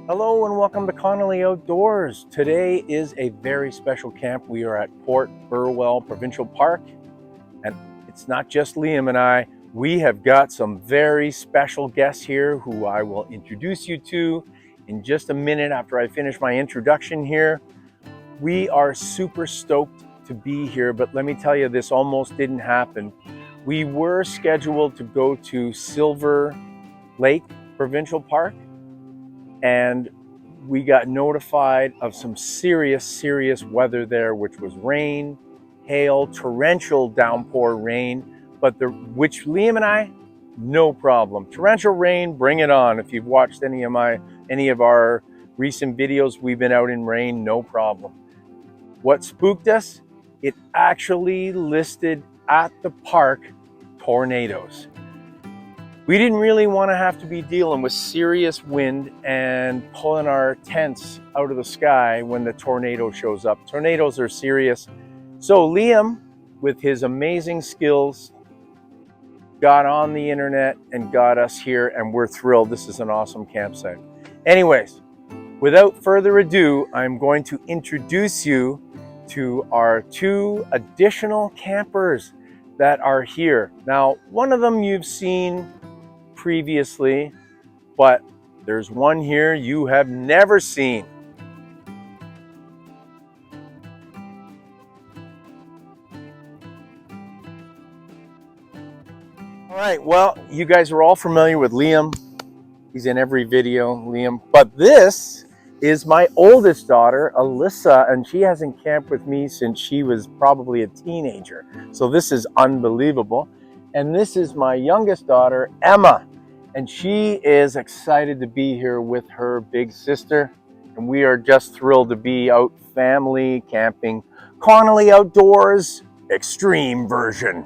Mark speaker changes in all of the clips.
Speaker 1: Hello and welcome to Connolly Outdoors. Today is a very special camp. We are at Port Burwell Provincial Park, and it's not just Liam and I. We have got some very special guests here who I will introduce you to in just a minute after I finish my introduction here. We are super stoked to be here, but let me tell you, this almost didn't happen. We were scheduled to go to Silver Lake Provincial Park, and we got notified of some serious weather there, which was rain, hail, torrential downpour rain, which Liam and I, no problem. Torrential rain, bring it on. If you've watched any of our recent videos, we've been out in rain, no problem. What spooked us? It actually listed at the park tornadoes. We didn't really want to have to be dealing with serious wind and pulling our tents out of the sky when the tornado shows up. Tornadoes are serious. So Liam, with his amazing skills, got on the internet and got us here, and we're thrilled. This is an awesome campsite. Anyways, without further ado, I'm going to introduce you to our two additional campers that are here. Now, one of them you've seen previously, but there's one here you have never seen. All right, well, you guys are all familiar with Liam. He's in every video, Liam. But this is my oldest daughter, Alyssa, and she hasn't camped with me since she was probably a teenager. So this is unbelievable. And this is my youngest daughter, Emma. And she is excited to be here with her big sister. And we are just thrilled to be out family camping. Connolly Outdoors Extreme version.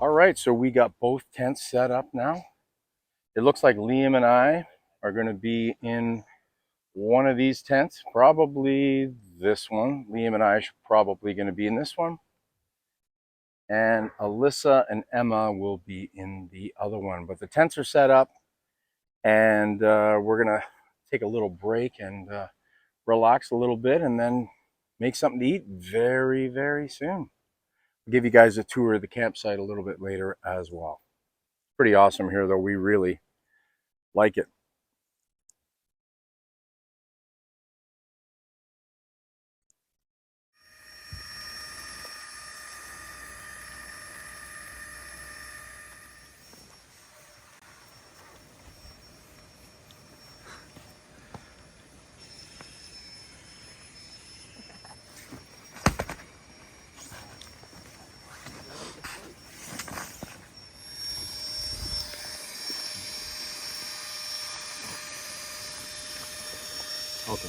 Speaker 1: All right, so we got both tents set up now. It looks like Liam and I are going to be in one of these tents, probably this one. Liam and I are probably going to be in this one. And Alyssa and Emma will be in the other one. But the tents are set up, and we're going to take a little break and relax a little bit and then make something to eat very soon. I'll give you guys a tour of the campsite a little bit later as well. Pretty awesome here, though. We really like it. Okay.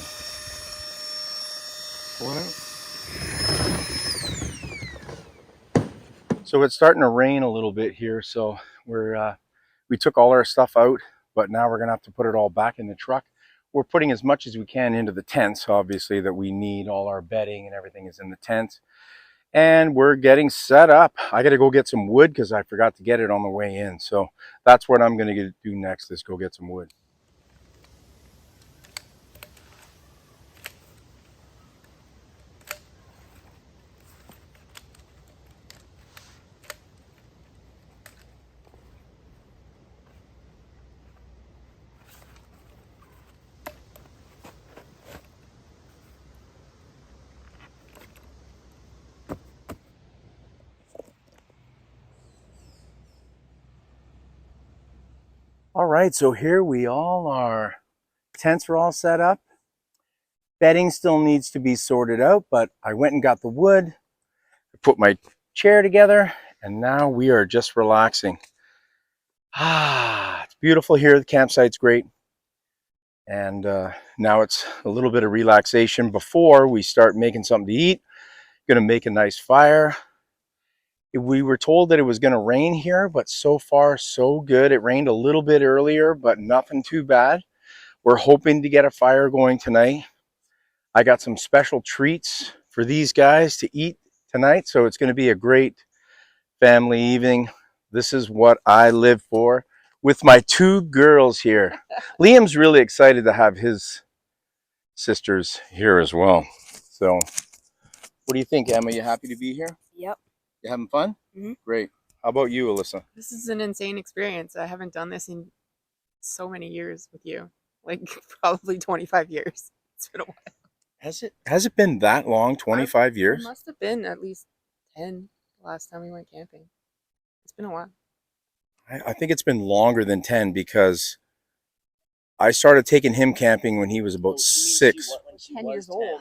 Speaker 1: So it's starting to rain a little bit here, so we took all our stuff out, but now we're gonna have to put it all back in the truck. We're putting as much as we can into the tents, obviously, that we need. All our bedding and everything is in the tent. And we're getting set up. I gotta go get some wood because I forgot to get it on the way in. So that's what I'm gonna do next, is go get some wood. All right, so here we all are. Tents are all set up. Bedding still needs to be sorted out, but I went and got the wood, put my chair together, and now we are just relaxing. It's beautiful here. The campsite's great. And now it's a little bit of relaxation before we start making something to eat. Gonna make a nice fire. We were told that it was gonna rain here, but so far so good. It rained a little bit earlier, but nothing too bad. We're hoping to get a fire going tonight. I got some special treats for these guys to eat tonight, so it's gonna be a great family evening. This is what I live for with my two girls here. Liam's really excited to have his sisters here as well. So, what do you think, Emma? You happy to be here?
Speaker 2: Yep.
Speaker 1: You having fun?
Speaker 2: Mm-hmm.
Speaker 1: Great. How about you, Alyssa?
Speaker 2: This is an insane experience. I haven't done this in so many years with you, like probably 25 years. It's been a while.
Speaker 1: Has it been that long? 25
Speaker 2: It
Speaker 1: years?
Speaker 2: must have been at least 10 the last time we went camping. It's been a while.
Speaker 1: I think it's been longer than 10 because I started taking him camping when he was about 6.
Speaker 2: 10 years old.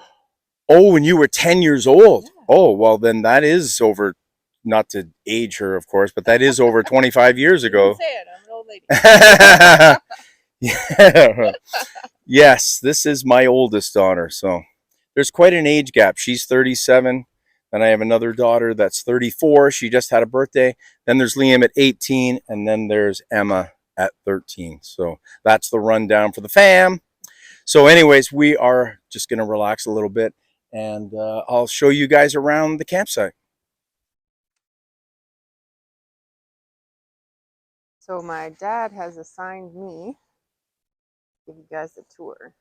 Speaker 1: Oh, when you were 10 years old.
Speaker 2: Yeah.
Speaker 1: Oh, well, then that is over, not to age her, of course, but that is over 25 years ago.
Speaker 2: Say it, I'm an old lady.
Speaker 1: Yeah. Yes, this is my oldest daughter. So there's quite an age gap. She's 37. Then I have another daughter that's 34. She just had a birthday. Then there's Liam at 18. And then there's Emma at 13. So that's the rundown for the fam. So anyways, we are just going to relax a little bit. And I'll show you guys around the campsite.
Speaker 2: So my dad has assigned me to give you guys a tour.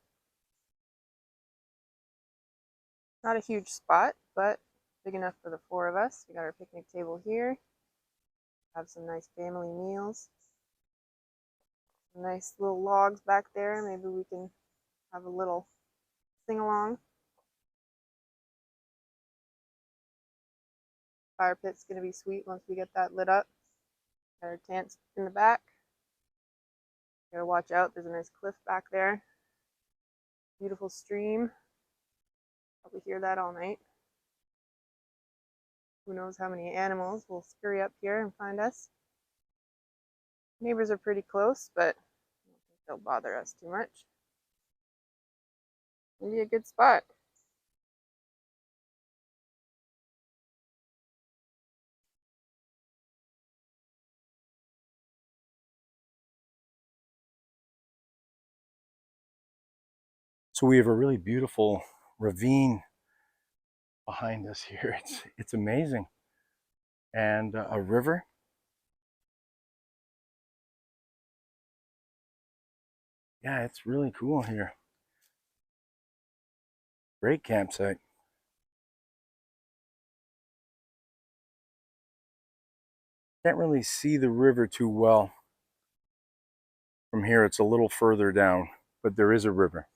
Speaker 2: Not a huge spot, but big enough for the 4 of us. We got our picnic table here. Have some nice family meals. Some nice little logs back there. Maybe we can have a little sing-along. Fire pit's going to be sweet once we get that lit up. Got our tents in the back. Gotta watch out, there's a nice cliff back there. Beautiful stream. Probably hear that all night. Who knows how many animals will scurry up here and find us. Neighbors are pretty close, but I don't think they'll bother us too much. Maybe a good spot.
Speaker 1: So we have a really beautiful ravine behind us here. It's amazing. And a river. Yeah, it's really cool here. Great campsite. Can't really see the river too well from here. It's a little further down, but there is a river.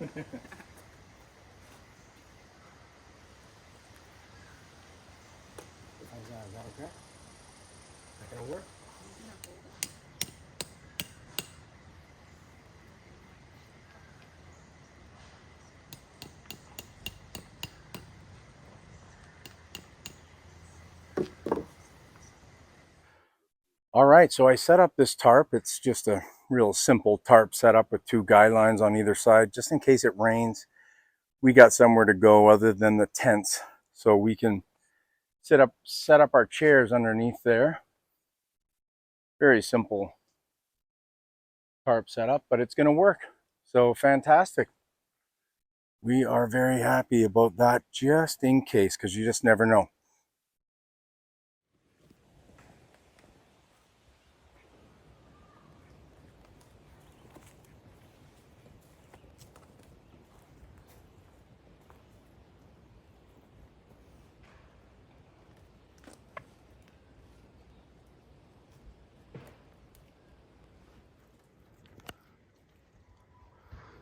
Speaker 1: Is that okay? Is that gonna work? All right, so I set up this tarp. It's just a real simple tarp setup with two guy lines on either side, just in case it rains. We got somewhere to go other than the tents, so we can set up our chairs underneath there. Very simple tarp setup, but it's going to work. So fantastic. We are very happy about that, just in case, because you just never know.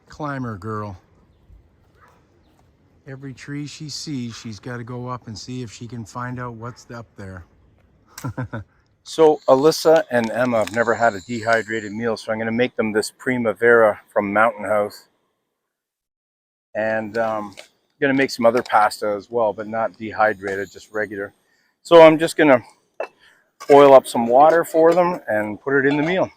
Speaker 1: Climber girl. Every tree she sees, she's got to go up and see if she can find out what's up there. So Alyssa and Emma have never had a dehydrated meal, so I'm going to make them this Primavera from Mountain House. And I'm going to make some other pasta as well, but not dehydrated, just regular. So I'm just going to boil up some water for them and put it in the meal.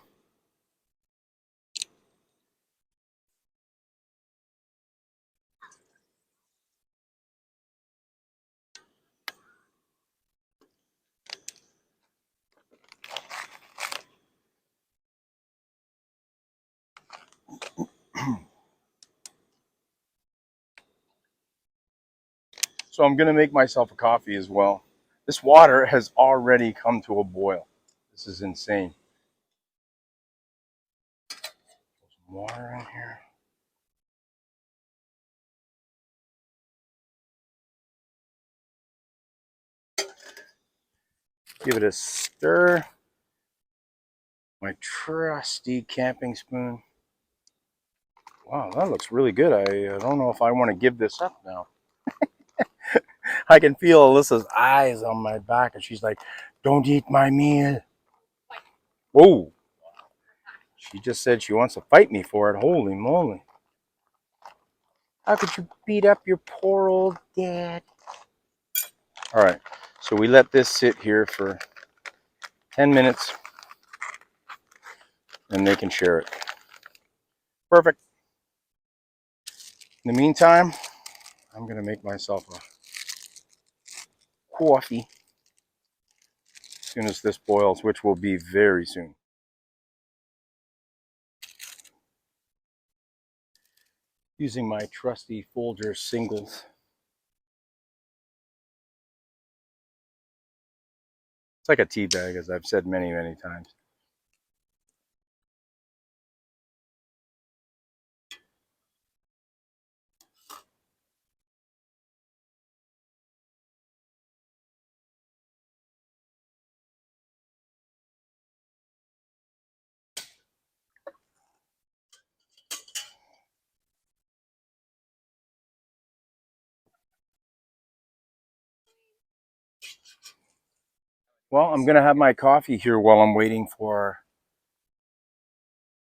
Speaker 1: So I'm going to make myself a coffee as well. This water has already come to a boil. This is insane. Put some water in here. Give it a stir. My trusty camping spoon. Wow, that looks really good. I don't know if I want to give this up now. I can feel Alyssa's eyes on my back, and she's like, "Don't eat my meal." Whoa. She just said she wants to fight me for it. Holy moly. How could you beat up your poor old dad? All right, so we let this sit here for 10 minutes, and they can share it. Perfect. In the meantime, I'm going to make myself a coffee as soon as this boils, which will be very soon. Using my trusty Folgers singles. It's like a tea bag, as I've said many, many times. Well, I'm going to have my coffee here while I'm waiting for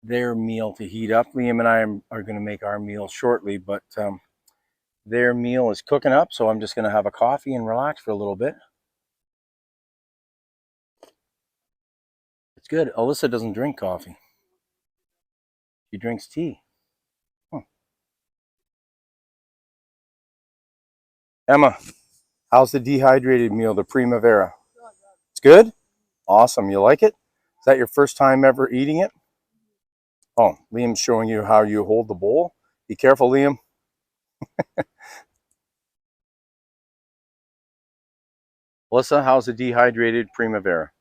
Speaker 1: their meal to heat up. Liam and I are going to make our meal shortly, but their meal is cooking up, so I'm just going to have a coffee and relax for a little bit. It's good. Alyssa doesn't drink coffee. She drinks tea. Huh. Emma, how's the dehydrated meal, the Primavera? It's good? Awesome. You like it? Is that your first time ever eating it? Oh, Liam's showing you how you hold the bowl. Be careful, Liam. Alyssa, how's the dehydrated Primavera?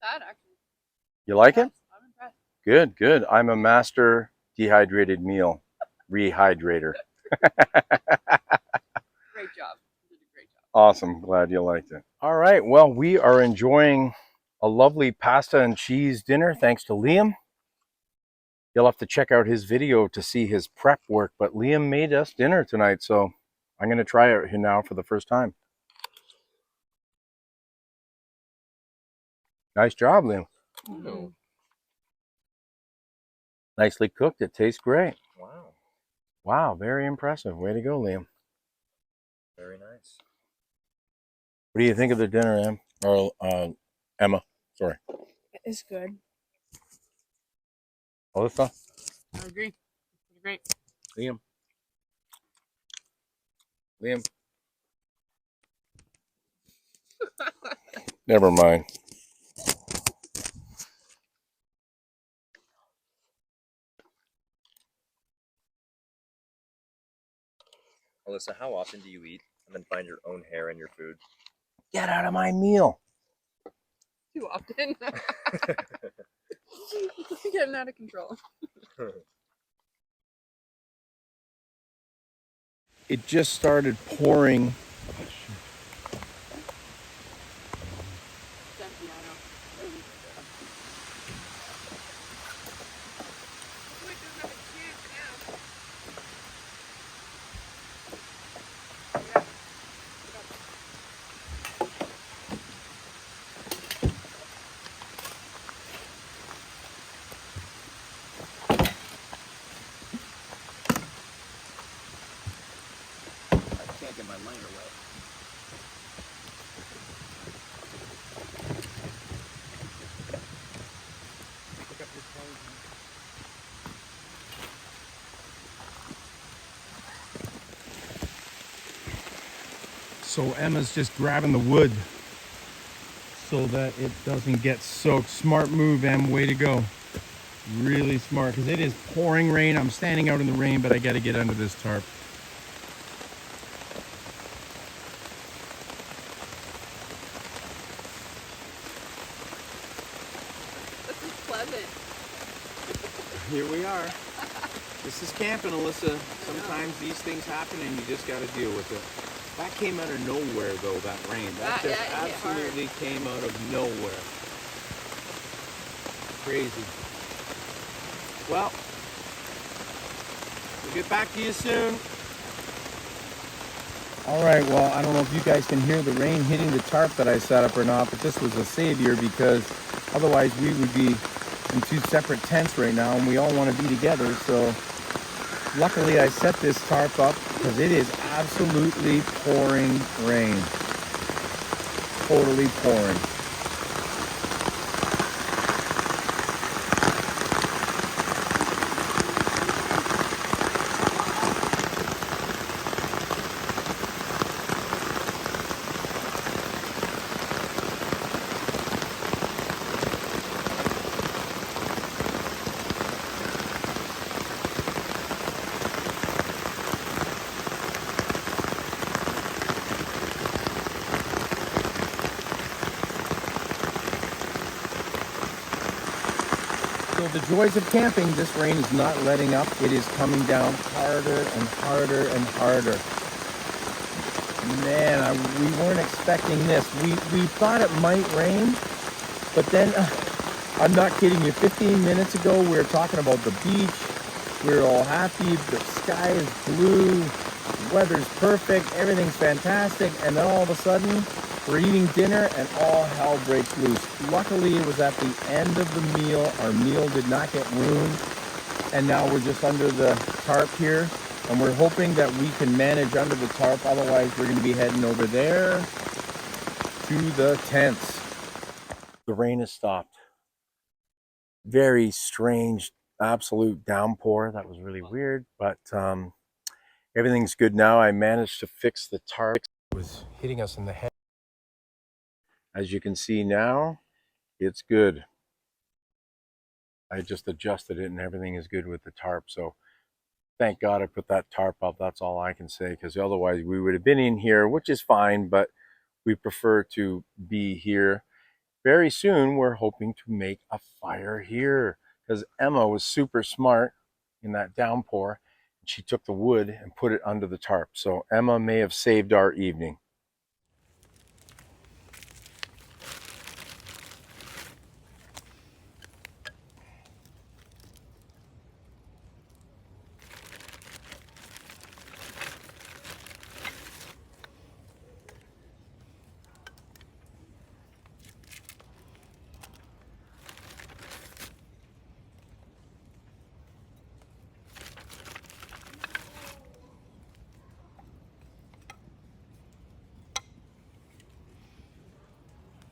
Speaker 2: That actually.
Speaker 1: You like it?
Speaker 2: I'm impressed.
Speaker 1: Good, good. I'm a master dehydrated meal rehydrator.
Speaker 2: Great job. You did a great job.
Speaker 1: Awesome. Glad you liked it. All right. Well, we are enjoying a lovely pasta and cheese dinner thanks to Liam. You'll have to check out his video to see his prep work, but Liam made us dinner tonight, so I'm going to try it here now for the first time. Nice job, Liam.
Speaker 3: Mm.
Speaker 1: Nicely cooked. It tastes great.
Speaker 3: Wow.
Speaker 1: Wow, very impressive. Way to go, Liam.
Speaker 3: Very nice.
Speaker 1: What do you think of the dinner, Em? Or Emma? Sorry.
Speaker 2: It's good.
Speaker 1: Alyssa?
Speaker 2: I agree. It's great.
Speaker 1: Liam? Liam? Never mind.
Speaker 3: Alyssa, how often do you eat and then find your own hair in your food?
Speaker 1: Get out of my meal.
Speaker 2: Too often. Getting out of control.
Speaker 1: It just started pouring. I can't get my liner wet. So Emma's just grabbing the wood so that it doesn't get soaked. Smart move, Em. Way to go. Really smart, because it is pouring rain. I'm standing out in the rain, but I got to get under this tarp.
Speaker 2: This is pleasant.
Speaker 1: Here we are. This is camping, Alyssa. Sometimes these things happen and you just got to deal with it. That came out of nowhere, though, that rain. That just absolutely came out of nowhere. Crazy. Well, we'll get back to you soon. All right, well, I don't know if you guys can hear the rain hitting the tarp that I set up or not, but this was a savior because otherwise we would be in two separate tents right now and we all want to be together. So luckily I set this tarp up because it is absolutely pouring rain. Totally pouring. So the joys of camping, this rain is not letting up. It is coming down harder and harder and harder. Man, we weren't expecting this. We thought it might rain, but then, I'm not kidding you, 15 minutes ago we were talking about the beach. We were all happy, the sky is blue, weather's perfect, everything's fantastic, and then all of a sudden, we're eating dinner and all hell breaks loose. Luckily, it was at the end of the meal. Our meal did not get ruined. And now we're just under the tarp here. And we're hoping that we can manage under the tarp. Otherwise, we're going to be heading over there to the tents. The rain has stopped. Very strange, absolute downpour. That was really weird. But everything's good now. I managed to fix the tarp. It was hitting us in the head. As you can see now, it's good. I just adjusted it and everything is good with the tarp. So thank God I put that tarp up. That's all I can say, because otherwise we would have been in here, which is fine, but we prefer to be here. Very soon, we're hoping to make a fire here because Emma was super smart in that downpour. She took the wood and put it under the tarp. So Emma may have saved our evening.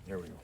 Speaker 1: There we go.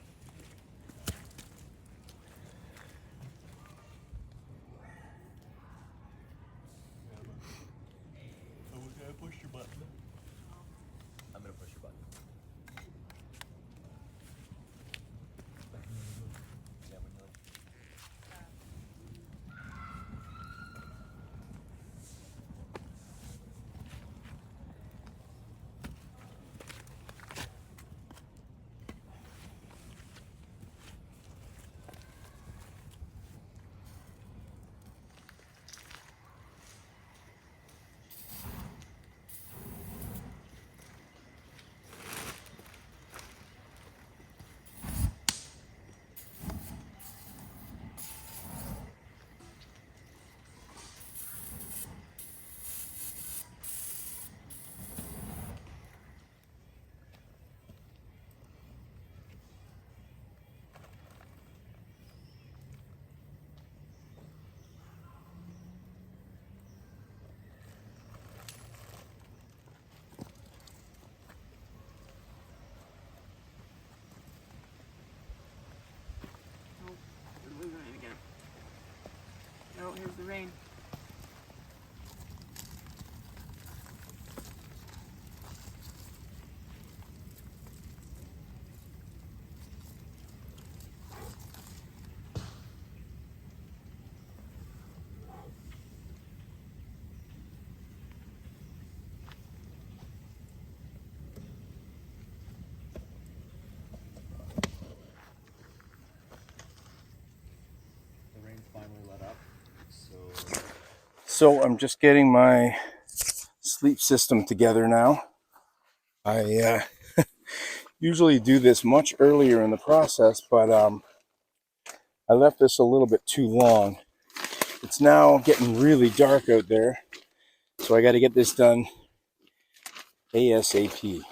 Speaker 4: the rain.
Speaker 3: The rain finally let up,
Speaker 1: So I'm just getting my sleep system together now. I usually do this much earlier in the process, but I left this a little bit too long. It's now getting really dark out there, so I got to get this done ASAP.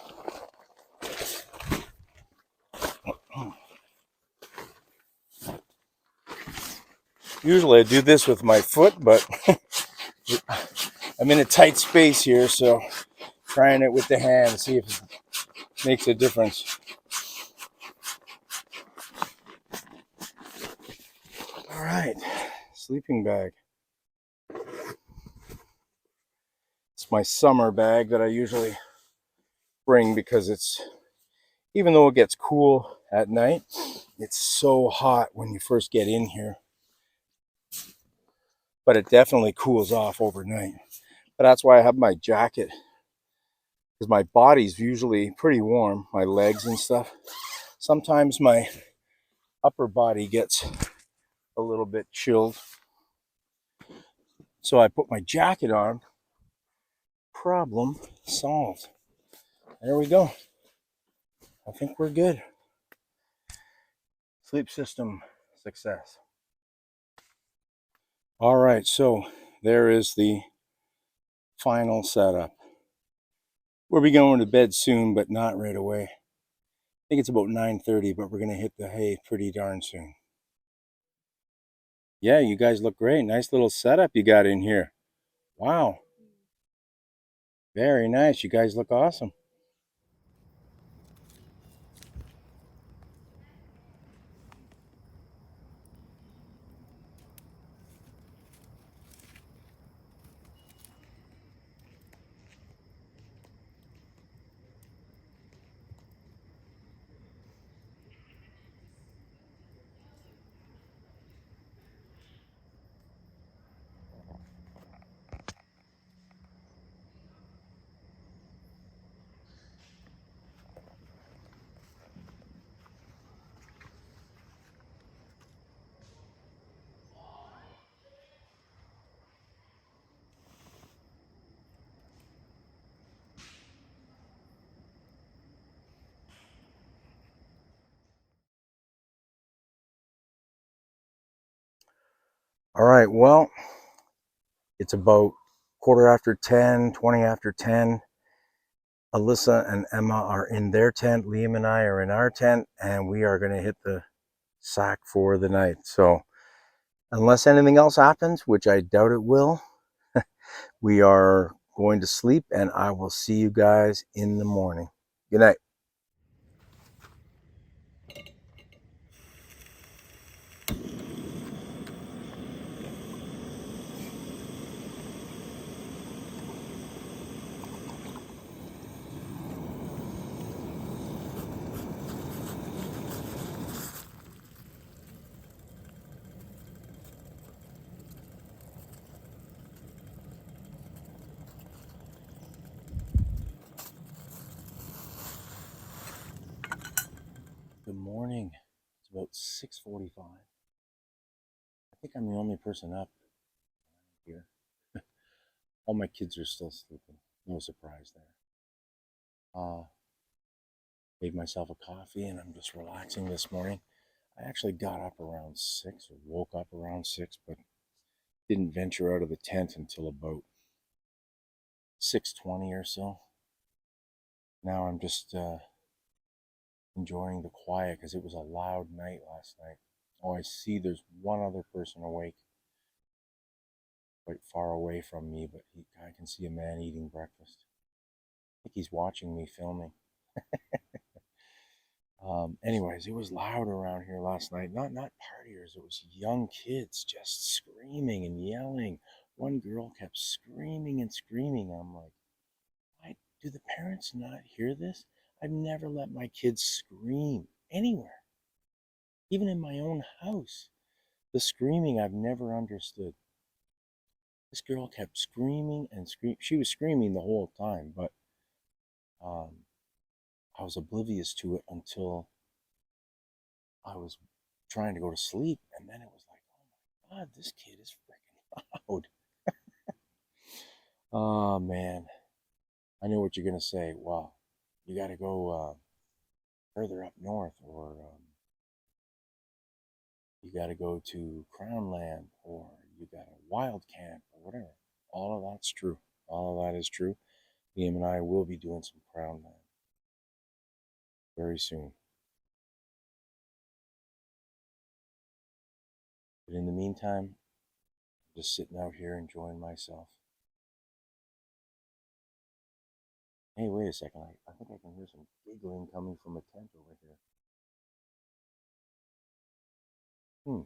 Speaker 1: Usually I do this with my foot, but I'm in a tight space here, so trying it with the hand, see if it makes a difference. All right, sleeping bag. It's my summer bag that I usually bring because it's, even though it gets cool at night, it's so hot when you first get in here. But it definitely cools off overnight. But that's why I have my jacket, because my body's usually pretty warm, my legs and stuff. Sometimes my upper body gets a little bit chilled. So I put my jacket on. Problem solved. There we go. I think we're good. Sleep system success. All right, so there is the final setup. We'll be going to bed soon, but not right away. I think it's about 9:30, but we're going to hit the hay pretty darn soon. Yeah, you guys look great. Nice little setup you got in here. Wow. Very nice. You guys look awesome. All right, well, it's about 10:15, 20 after 10. Alyssa and Emma are in their tent. Liam and I are in our tent, and we are going to hit the sack for the night. So unless anything else happens, which I doubt it will, we are going to sleep, and I will see you guys in the morning. Good night. Good morning. It's about 6:45. I think I'm the only person up here. All my kids are still sleeping. No surprise there. Made myself a coffee and I'm just relaxing this morning. I actually got up around 6 or woke up around 6, but didn't venture out of the tent until about 6:20 or so. Now I'm just enjoying the quiet because it was a loud night last night. Oh, I see there's one other person awake quite far away from me, but I can see a man eating breakfast. I think he's watching me filming. Anyways, it was loud around here last night. Not partiers. It was young kids just screaming and yelling. One girl kept screaming and screaming. I'm like, why do the parents not hear this? I've never let my kids scream anywhere, even in my own house. The screaming I've never understood. This girl kept screaming and screaming. She was screaming the whole time, but um, I was oblivious to it until I was trying to go to sleep, and then it was like, oh my God, this kid is freaking loud. Oh man, I know what you're gonna say. Wow, you got to go further up north, or you got to go to Crown Land, or you got a wild camp, or whatever. All of that's true. All of that is true. Liam and I will be doing some Crown Land very soon. But in the meantime, I'm just sitting out here enjoying myself. Hey, wait a second. I think I can hear some giggling coming from a tent over here. Hmm,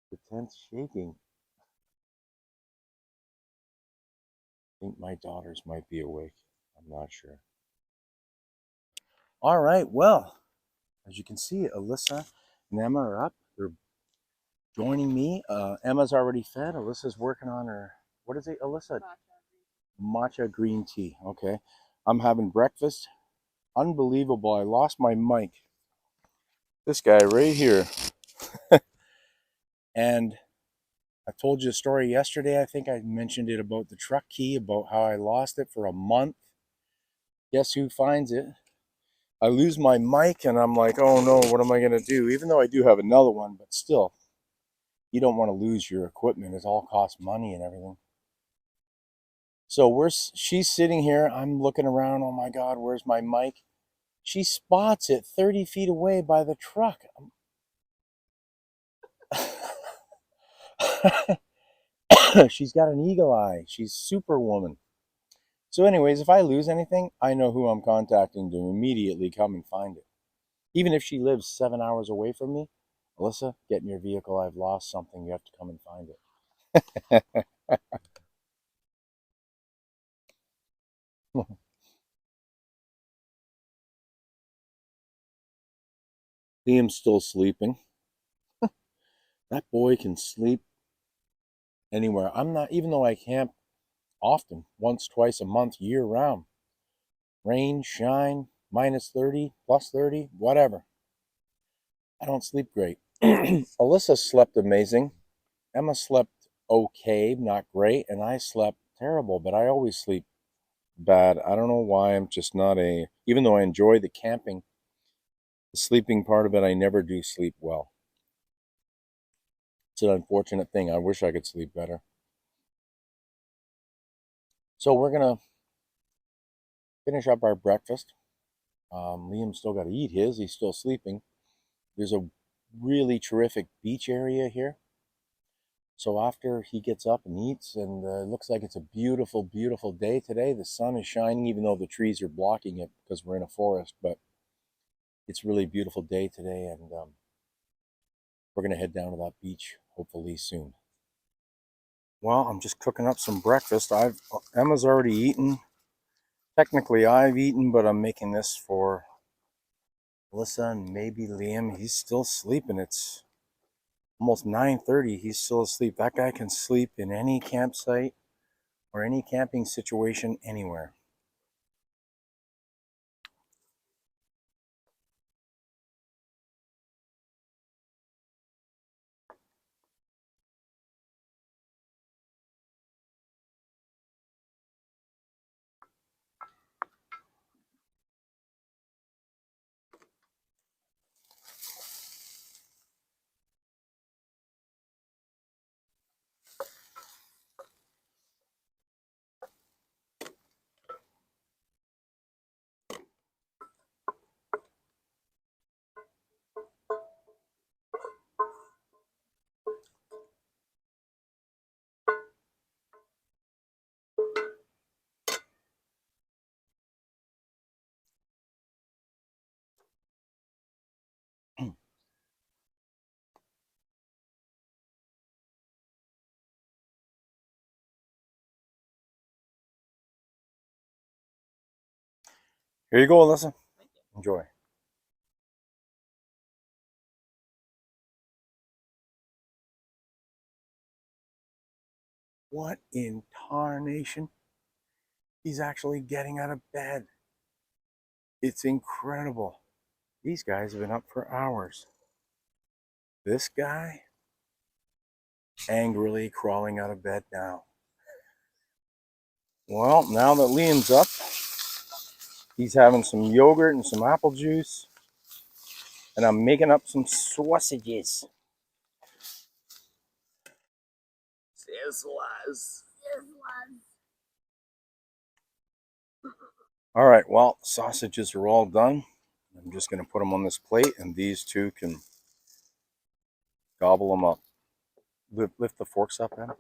Speaker 1: the tent's shaking. I think my daughters might be awake. I'm not sure. All right, well, as you can see, Alyssa and Emma are up. They're joining me. Emma's already fed. Alyssa's working on her, what is it, Alyssa? Matcha green tea. Okay. I'm having breakfast. Unbelievable. I lost my mic. This guy right here. And I told you a story yesterday. I think I mentioned it about the truck key, about how I lost it for a month. Guess who finds it? I lose my mic and I'm like, oh no, what am I going to do? Even though I do have another one, but still, you don't want to lose your equipment. It all costs money and everything. So she's sitting here. I'm looking around. Oh my God, where's my mic? She spots it 30 feet away by the truck. She's got an eagle eye. She's superwoman. So anyways, if I lose anything, I know who I'm contacting to immediately come and find it. Even if she lives 7 hours away from me, Alyssa, get in your vehicle. I've lost something. You have to come and find it. Liam's still sleeping. That boy can sleep anywhere. I'm not, even though I camp often, once, twice a month, year round. Rain, shine, minus 30, plus 30, whatever. I don't sleep great. Alyssa slept amazing. Emma slept okay, not great, and I slept terrible, but I always sleep bad. I don't know why. I'm just not even though I enjoy the camping, the sleeping part of it, I never do sleep well. It's an unfortunate thing. I wish I could sleep better. So we're going to finish up our breakfast. Liam's still got to eat his. He's still sleeping. There's a really terrific beach area here. So after he gets up and eats, and it looks like it's a beautiful, beautiful day today. The sun is shining, even though the trees are blocking it because we're in a forest. But it's really a beautiful day today, and we're going to head down to that beach hopefully soon. Well, I'm just cooking up some breakfast. Emma's already eaten. Technically, I've eaten, but I'm making this for Alyssa and maybe Liam. He's still sleeping. It's almost 9:30. He's still asleep. That guy can sleep in any campsite or any camping situation anywhere. Here you go, Alyssa. Enjoy. What in tarnation? He's actually getting out of bed. It's incredible. These guys have been up for hours. This guy angrily crawling out of bed now. Well, now that Liam's up, he's having some yogurt and some apple juice, and I'm making up some sausages. All right, well, sausages are all done. I'm just going to put them on this plate, and these two can gobble them up. Lift the forks up, Emma.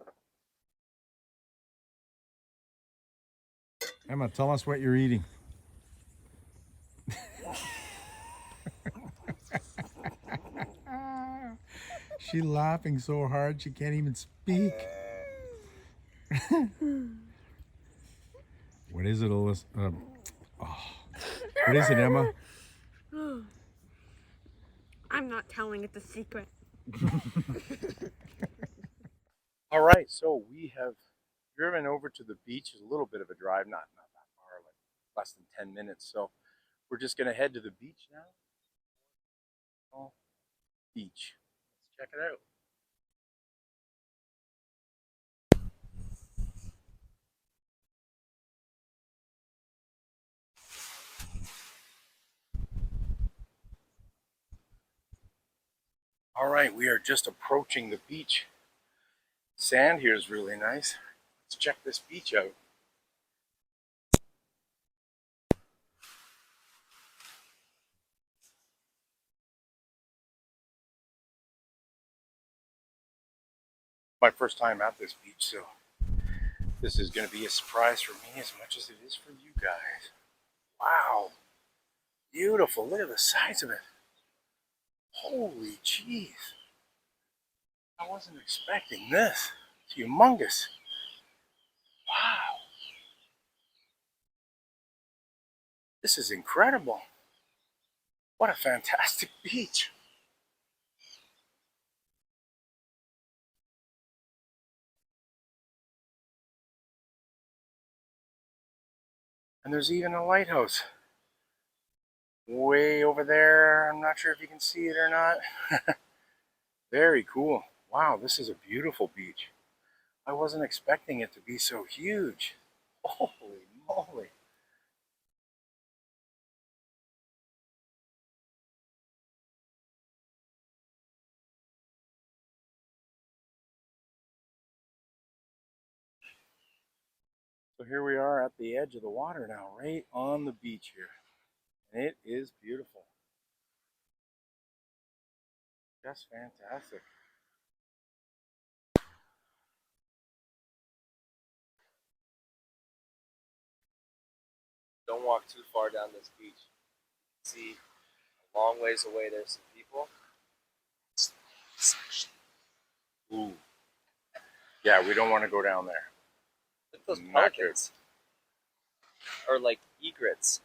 Speaker 4: Emma, tell us what you're eating. She's laughing so hard she can't even speak. What is it, Alyssa? What is it, Emma?
Speaker 5: I'm not telling, it's a secret.
Speaker 1: All right, so we have driven over to the beach. It's a little bit of a drive, not that far, like less than 10 minutes. So we're just going to head to the beach now. Oh, beach. Let's check it out. All right, we are just approaching the beach. Sand here is really nice. Let's check this beach out. My first time at this beach, so this is going to be a surprise for me as much as it is for you guys. Wow, beautiful. Look at the size of it. Holy jeez. I wasn't expecting this. It's humongous. Wow. This is incredible. What a fantastic beach. And there's even a lighthouse way over there. I'm not sure if you can see it or not. Very cool. Wow, this is a beautiful beach. I wasn't expecting it to be so huge. Holy moly. So here we are at the edge of the water now, right on the beach here. And it is beautiful. Just fantastic.
Speaker 3: Don't walk too far down this beach. See, a long ways away, there's some people.
Speaker 1: Ooh. Yeah, we don't want to go down there.
Speaker 3: Look at those
Speaker 1: Not
Speaker 3: pelicans. Or like egrets.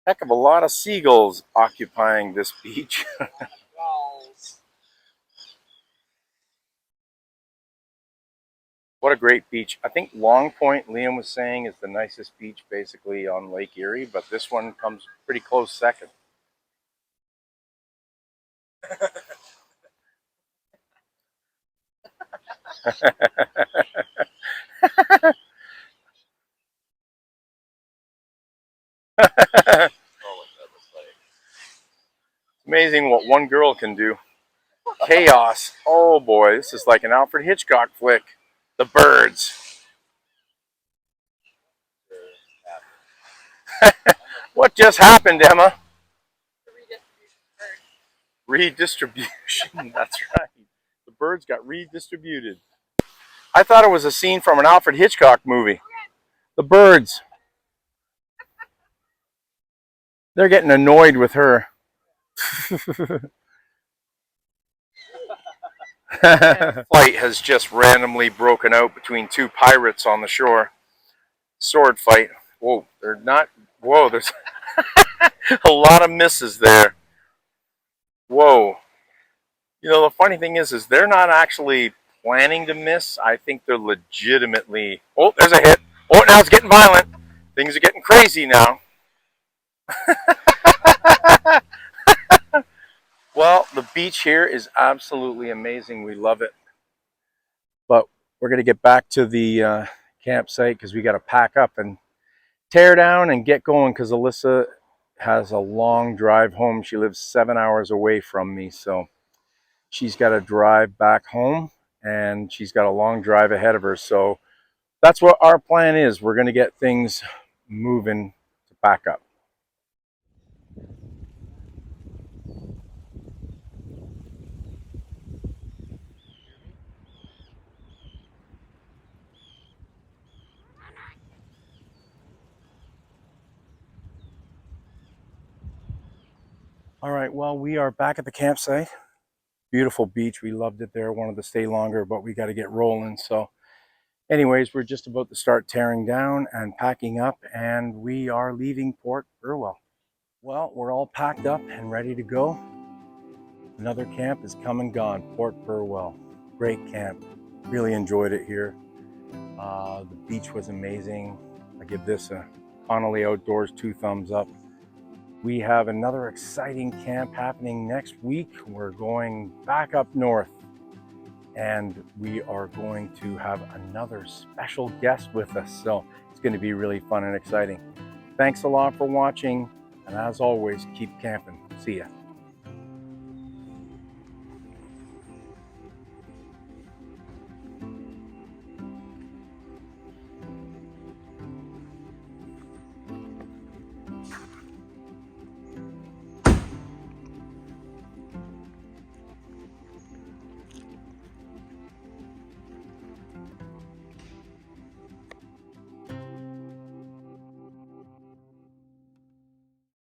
Speaker 1: Heck of a lot of seagulls occupying this beach. What a great beach. I think Long Point, Liam was saying, is the nicest beach basically on Lake Erie, but this one comes pretty close second. Amazing what one girl can do. Chaos. Oh boy, this is like an Alfred Hitchcock flick. The birds. What just happened, Emma? Redistribution. That's right. The birds got redistributed. I thought it was a scene from an Alfred Hitchcock movie. The birds. They're getting annoyed with her. Fight has just randomly broken out between two pirates on the shore. Sword fight. Whoa, they're not Whoa, there's a lot of misses there. Whoa. You know, the funny thing is they're not actually planning to miss. I think they're legitimately... Oh, there's a hit. Oh, now it's getting violent. Things are getting crazy now. Well, the beach here is absolutely amazing. We love it. But we're going to get back to the campsite because we got to pack up and tear down and get going because Alyssa has a long drive home. She lives 7 hours away from me, so she's got to drive back home and she's got a long drive ahead of her. So that's what our plan is. We're going to get things moving to pack up. All right, well, we are back at the campsite. Beautiful beach. We loved it there. Wanted to stay longer, but we got to get rolling. So anyways, we're just about to start tearing down and packing up, and we are leaving Port Burwell. Well, we're all packed up and ready to go. Another camp is come and gone, Port Burwell. Great camp. Really enjoyed it here. The beach was amazing. I give this a Connolly Outdoors 2 thumbs up. We have another exciting camp happening next week. We're going back up north and we are going to have another special guest with us. So it's going to be really fun and exciting. Thanks a lot for watching. And as always, keep camping. See ya.